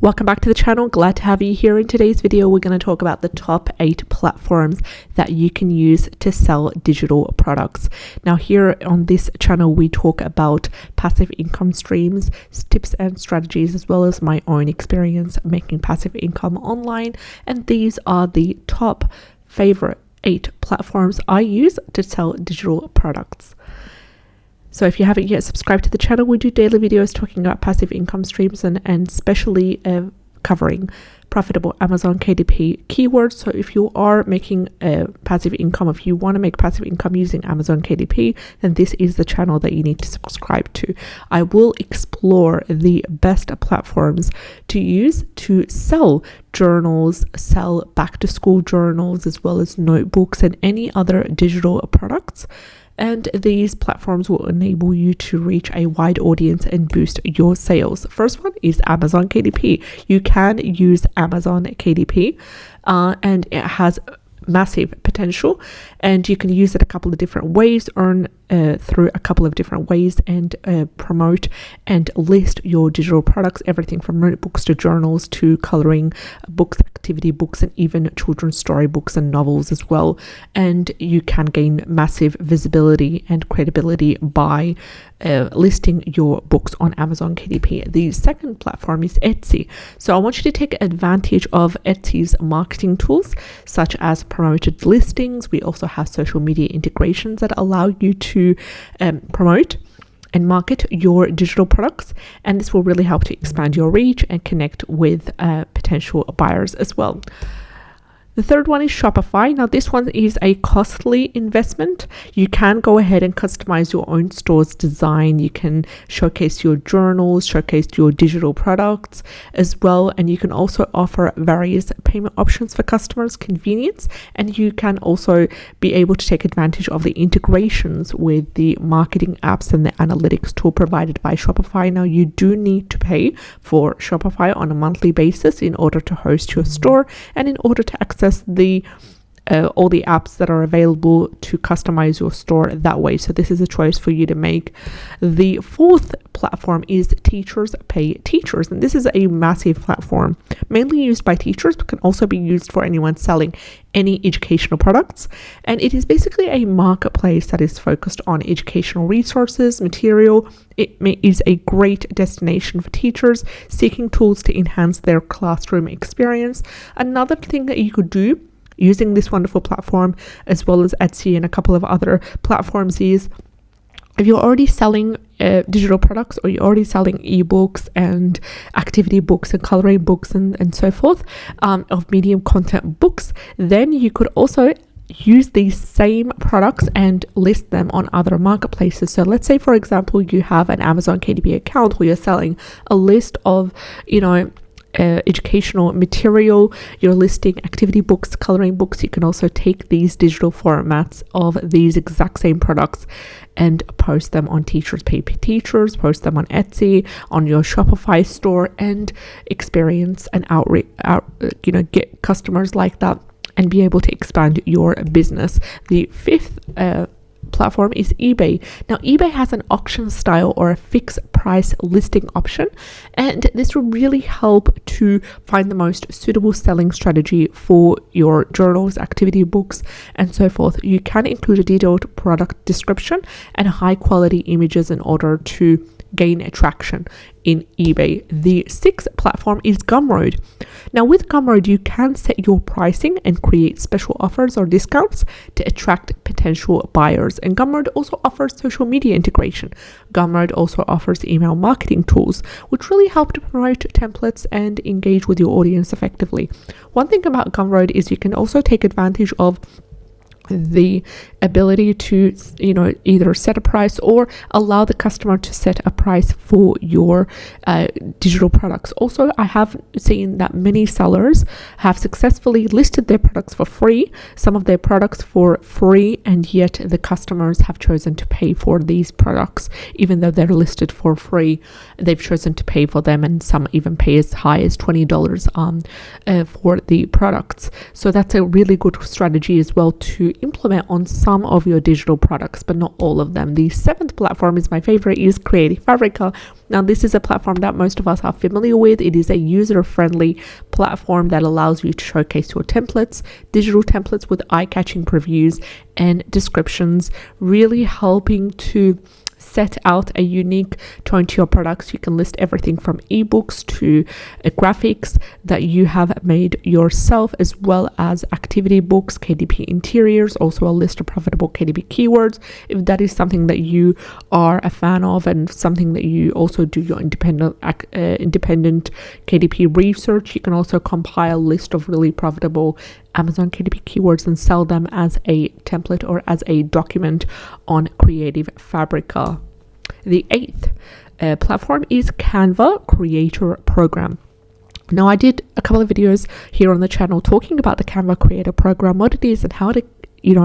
Welcome back to the channel. Glad to have you here. In today's video, we're going to talk about the top 8 platforms that you can use to sell digital products. Now, here on this channel, we talk about passive income streams, tips and strategies, as well as my own experience making passive income online. And these are the top favorite 8 platforms I use to sell digital products. So if you haven't yet subscribed to the channel, we do daily videos talking about passive income streams and especially covering profitable Amazon KDP keywords. So if you are making passive income, if you want to make passive income using Amazon KDP, then this is the channel that you need to subscribe to. I will explore the best platforms to use to sell journals, sell back to school journals, as well as notebooks and any other digital products. And these platforms will enable you to reach a wide audience and boost your sales. First one is Amazon KDP. You can use Amazon KDP and it has massive potential, and you can use it a couple of different ways, earn through a couple of different ways, and promote and list your digital products, everything from notebooks to journals to coloring books, activity books, and even children's storybooks and novels as well. And you can gain massive visibility and credibility by listing your books on Amazon KDP. The second platform is Etsy. So I want you to take advantage of Etsy's marketing tools, such as promoted listings. We also have social media integrations that allow you to promote and market your digital products, and this will really help to expand your reach and connect with potential buyers as well. The third one is Shopify. Now, this one is a costly investment. You can go ahead and customize your own store's design. You can showcase your journals, showcase your digital products as well. And you can also offer various payment options for customers' convenience. And you can also be able to take advantage of the integrations with the marketing apps and the analytics tool provided by Shopify. Now, you do need to pay for Shopify on a monthly basis in order to host your store and in order to access the all the apps that are available to customize your store that way. So this is a choice for you to make. The fourth platform is Teachers Pay Teachers, and this is a massive platform mainly used by teachers, but can also be used for anyone selling any educational products. And it is basically a marketplace that is focused on educational resources, material. It is a great destination for teachers seeking tools to enhance their classroom experience. Another thing that you could do using this wonderful platform, as well as Etsy and a couple of other platforms, is if you're already selling digital products, or you're already selling ebooks and activity books and coloring books and so forth, of medium content books, then you could also use these same products and list them on other marketplaces. So let's say, for example, you have an Amazon KDP account where you're selling a list of, educational material, you're listing activity books, coloring books. You can also take these digital formats of these exact same products and post them on Teachers Pay Teachers, post them on Etsy, on your Shopify store, and experience and get customers like that and be able to expand your business. The fifth platform is eBay. Now, eBay has an auction style or a fixed price listing option, and this will really help to find the most suitable selling strategy for your journals, activity books, and so forth. You can include a detailed product description and high quality images in order to gain attraction in eBay. The sixth platform is Gumroad. Now, with Gumroad, you can set your pricing and create special offers or discounts to attract potential buyers. And Gumroad also offers social media integration. Gumroad also offers email marketing tools, which really help to promote templates and engage with your audience effectively. One thing about Gumroad is you can also take advantage of the ability to either set a price or allow the customer to set a price for your digital products. Also, I have seen that many sellers have successfully listed their products for free, some of their products for free, and yet the customers have chosen to pay for these products. Even though they're listed for free, they've chosen to pay for them, and some even pay as high as $20 for the products. So that's a really good strategy as well to implement on some some of your digital products, but not all of them. The seventh platform is my favorite, is Fabrica. Now, this is a platform that most of us are familiar with. It is a user-friendly platform that allows you to showcase your templates, digital templates with eye-catching previews and descriptions, really helping to set out a unique tone to your products. You can list everything from ebooks to graphics that you have made yourself, as well as activity books, KDP interiors, also a list of profitable KDP keywords. If that is something that you are a fan of and something that you also do your independent KDP research, you can also compile a list of really profitable Amazon KDP keywords and sell them as a template or as a document on Creative Fabrica. The eighth platform is Canva Creator Program. Now, I did a couple of videos here on the channel talking about the Canva Creator Program, what it is and how to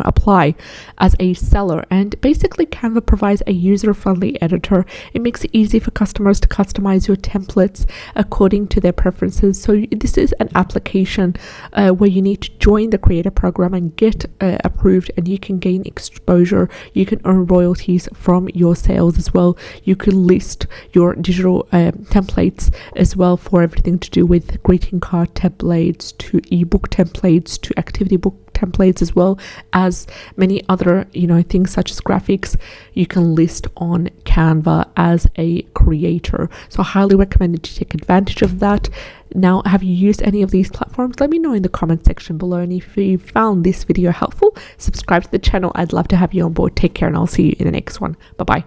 apply as a seller. And basically, Canva provides a user-friendly editor. It makes it easy for customers to customize your templates according to their preferences. So this is an application where you need to join the creator program and get approved, and you can gain exposure. You can earn royalties from your sales as well. You can list your digital templates as well, for everything to do with greeting card templates to ebook templates to activity book templates, as well as many other things such as graphics. You can list on Canva as a creator. So I highly recommend you to take advantage of that. Now, have you used any of these platforms? Let me know in the comment section below. And if you found this video helpful, subscribe to the channel. I'd love to have you on board. Take care, and I'll see you in the next one. Bye bye.